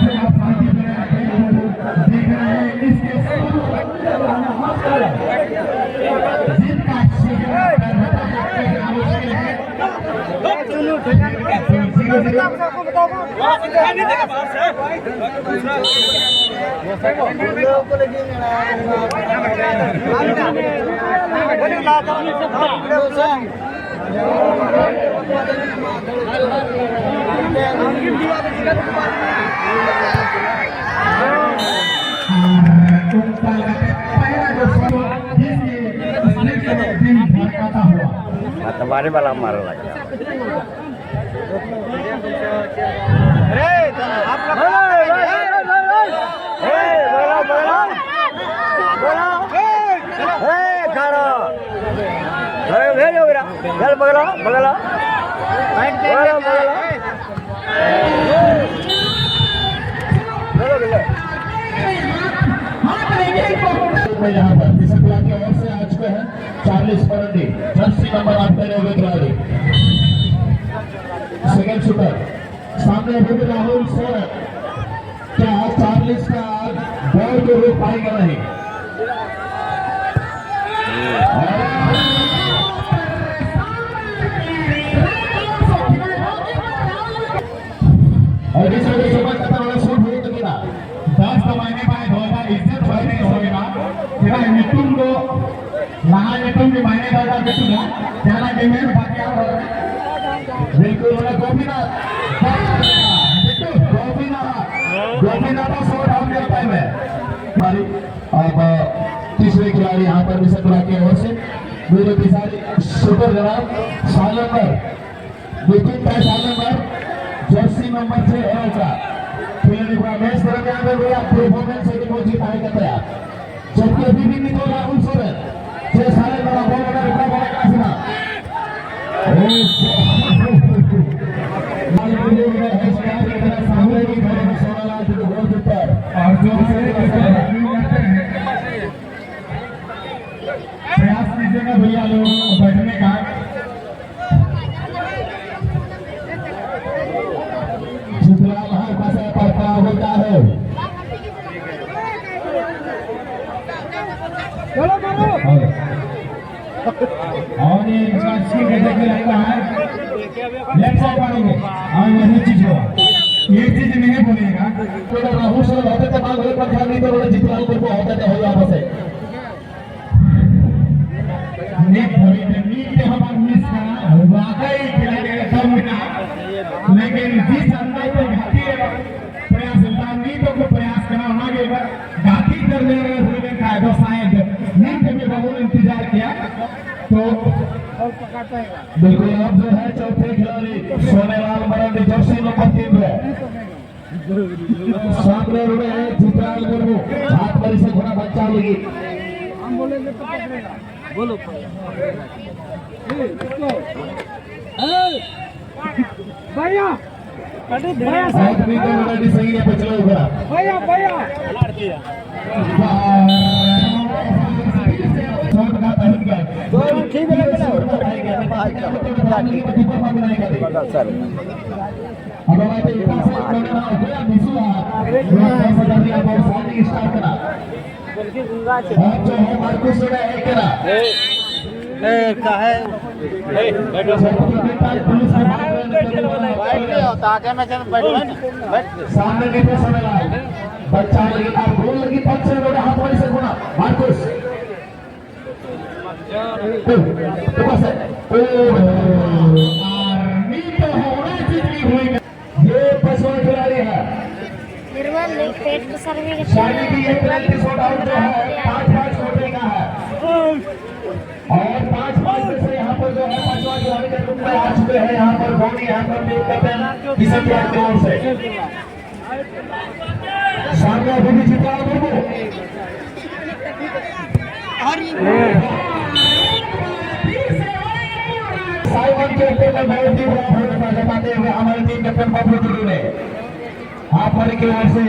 से आप शांति देख रहे हैं इसके जीत का तुम्हारे वाला मारा लगा यहाँ पर दिशा की ओर से आ चुके हैं 40 फरवरी जर्सी नंबर 8 पहने हुए खिलाड़ी सेकंड शूटर सामने अभी राहुल सर क्या 40 का बॉल को रोक पाएगा नहीं और दूसरे समय कथा वाला शूट हो तो किया 10 महीने बाद 2000 इज्जत होने होगा तेरा नितुम को लहान नितुम के महीने दादा कितना जाना के में बाकी आ रहा है बिल्कुल वाला गोपीनाथ गोपीनाथ का शॉट आउट करता है हमारी अब तीसरे खिलाड़ी यहाँ पर मिशन बुला के ओर से मेरे पिछाड़ी शूटर जनाब साल नंबर जर्सी नंबर 6 है का खिलाड़ी का मैच दरमियान में हुआ परफॉर्मेंस है कि वो जीताने का तैयार जबकि अभी भी निकल राहुल सोरेन जो सारे बड़ा बॉल का रुपया बड़ा काफिला सामने की तरफ सोनालाल जो गोल कीपर और जो प्रयास कीजिएगा भैया लोग बैठने का होता है चलो करो और ये इसकी गजब में लगा है लेफ्ट साइड मारेंगे और यही चीज होगा ये चीज नहीं बोलेगा तो राहुल सर होते थे मांग पर ध्यान नहीं तो जितना ऊपर को होता था हो यहाँ से नीट भरी नीट हमारा मिस का वाकई खिलाड़ी कम मिला लेकिन जिस अंदाज पे घाटी प्रयास नीटों को प्रयास करना आगे घाटी कर दे रहे हैं का तो शायद नीट के बहुत इंतजार किया तो बिल्कुल अब जो है चौथे खिलाड़ी सोनेलाल मराठी जर्सी नंबर 3 है सामने रुके हैं चित्राल मुर्मू हाथ पर से घोड़ा बच्चा लगी हम बोलेंगे तो पकड़ेगा बोलो भैया आदमी को रेडी सही है पिछले ऊपर भैया भैया शॉट का पहन गया तो ठीक है ना सर अब बात है इतना से करना हो गया मिसुआ आप साथी स्टार्ट करा बल्कि गुंगा से जो है मार्कुस ने एक करा का है बैठो पुलिस आगे में चल बैठो सामने देखो सोनेलाल बच्चा लगी आप गोल लगी पक्ष से लोग हाथ वाली से गुना मार्कुस तो बस आर्मी तो होना चाहिए हुई ये पसवा खिलाड़ी है निर्मल पेट को सर्वे के शादी की एक पेनल्टी शॉट आउट जो है 5-5 छोटे का है और 5-5 से यहाँ पर जो है पांचवा खिलाड़ी के रूप में आ चुके हैं यहाँ पर धोनी यहाँ पर भी कैप्टन किसी प्यार की ओर से सामने अभी भी चित्रा मुर्मू साइमन के ऊपर में बहुत ही बड़ा भूमिका जताते हुए हमारे टीम कैप्टन बबलू टुडू ने आप की ओर से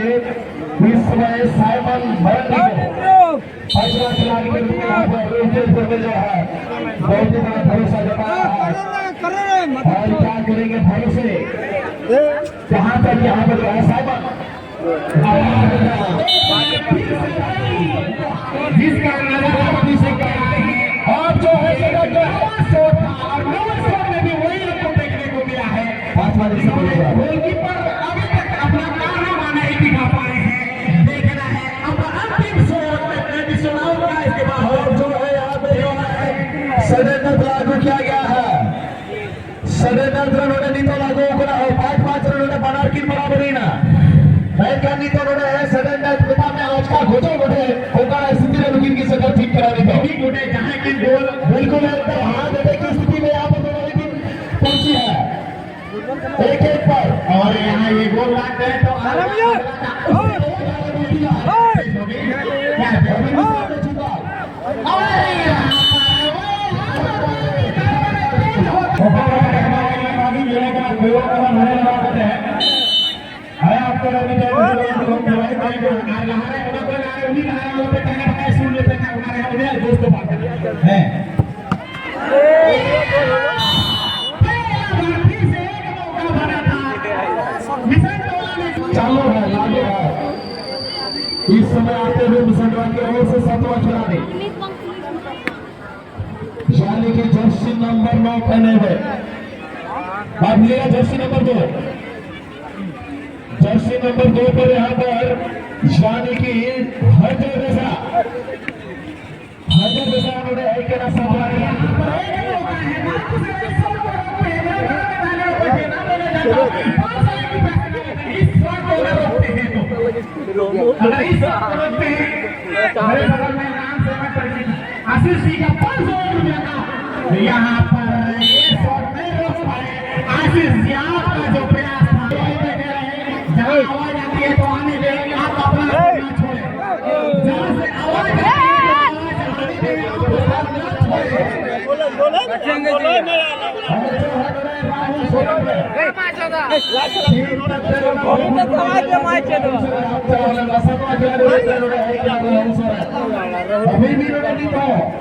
इस समय साइमन मराठी को पांचवा खिलाड़ी के रूप में जो है बहुत ही बड़ा भरोसा जताया है और क्या करेंगे भरोसे जहां तक यहाँ पर जो है साइमन जिसका नजारा अपनी से कर रहे हैं और जो है जगह जो शॉट था और नंबर शॉट में भी वही आपको देखने को मिला है। गोलकीपर अभी तक अपना कारनामा नहीं दिखा पाए हैं। देखना है अब अंतिम शॉट में ट्रेडिशनल आउट का इसके बाद और जो है यहाँ पे जो है सडेनर लागू किया गया है। सडेनर उन्होंने नहीं तो लागू करा हो 5-5 रन उन्होंने बनार की बराबरी ना नहीं तो उन्होंने सडेनर पिता में आज का घोटे होगा स्थिति में विकेट की सजा ठीक करा दी ठीक घोटे जहां की गोल बिल्कुल एकदम हाथ देने की स्थिति में यहाँ पर दोनों विकेट पहुंची है 1-1 पर और यहाँ ये गोल लाग गए तो चालू है लागू है इस समय आते हुए मुसलमान की ओर से 7वां खिलाड़ी यानी कि जर्सी नंबर 9 पहने हुए आप मिलेगा जर्सी नंबर 2 पर यहाँ पर यानी कि हजर जैसा उन्होंने एक के नाम आशीष जी का 500 रुपया का यहाँ पर ये शॉट नहीं रोक पाए। आशीष जी आपका जो प्रयास था जहाँ आवाज आती है तो आने देंगे आप अपना ना छोड़े जहाँ से आवाज आती है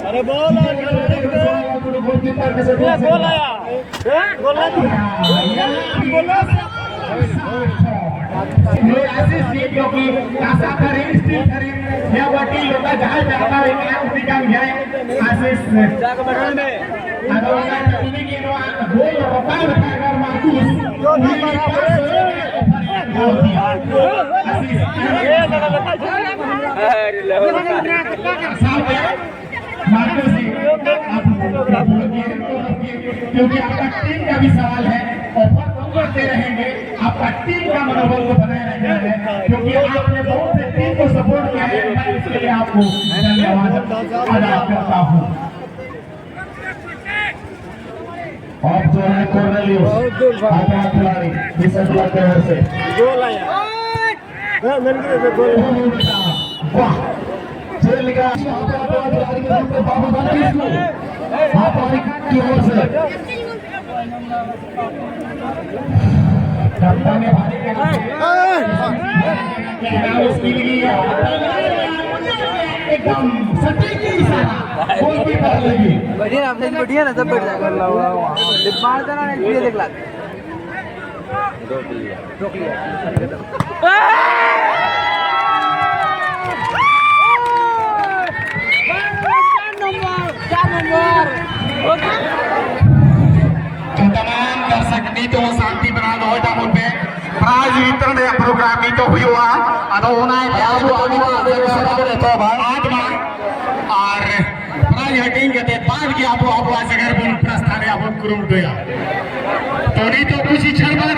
अरे बोल क्योंकि लोग जहां जाता है उसी का आशीष गोल रफ्तार उठाकर मार्कुस क्योंकि आपका टीम का भी सवाल है ऑफर कम करते रहेंगे आपका टीम का मनोबल को बनाए रखना है क्योंकि आपने बहुत से टीम को सपोर्ट किया है मैं इसके लिए आपको धन्यवाद अदा करता हूँ। और जो है कोर्नेलियस आधा खिलाड़ी इस अगला प्लेयर से गोल आया वाह जेल का बाबू की ओर से एकदम सटीक इशारा गोलकीपर लगी बढ़िया आपने बढ़िया ना सब बढ़ जाएगा मार देना एक प्लेयर देख ला दो प्लेयर तमाम दर्शक नीतो शांति बना दो टामुन पे प्राइज वितरण दे प्रोग्राम नीतो हुआ अदो उनाय त्यागु आदिवासी से तो बाद में और प्राइज हटिंग के बाद की आपो आपो अगर बुन प्रस्थान आपन कुरुम दोया तो नीतो कुछ क्षण बाद